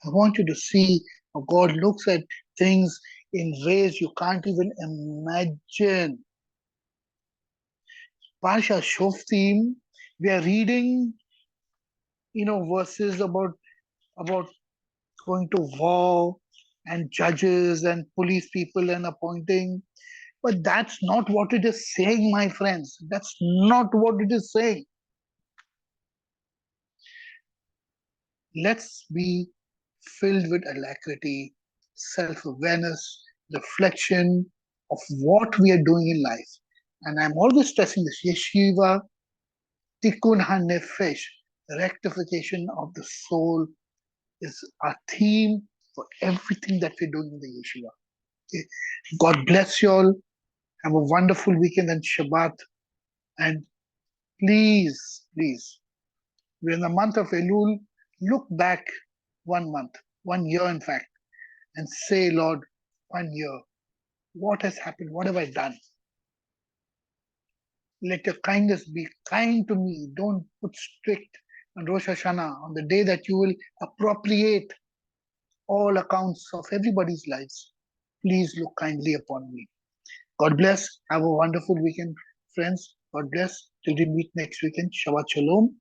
I want you to see how God looks at things in ways you can't even imagine. Parsha Shoftim, we are reading, verses about going to war and judges and police people and appointing. But that's not what it is saying, my friends. That's not what it is saying. Let's be filled with alacrity, self awareness, reflection of what we are doing in life. And I'm always stressing this yeshiva, tikkun hanefesh, rectification of the soul is our theme for everything that we're doing in the yeshiva. Okay? God bless you all. Have a wonderful weekend and Shabbat. And please, we're in the month of Elul. Look back 1 month, 1 year, in fact, and say, Lord, 1 year, what has happened? What have I done? Let your kindness be kind to me. Don't put strict on Rosh Hashanah, on the day that you will appropriate all accounts of everybody's lives. Please look kindly upon me. God bless. Have a wonderful weekend, friends. God bless. Till we meet next weekend. Shabbat Shalom.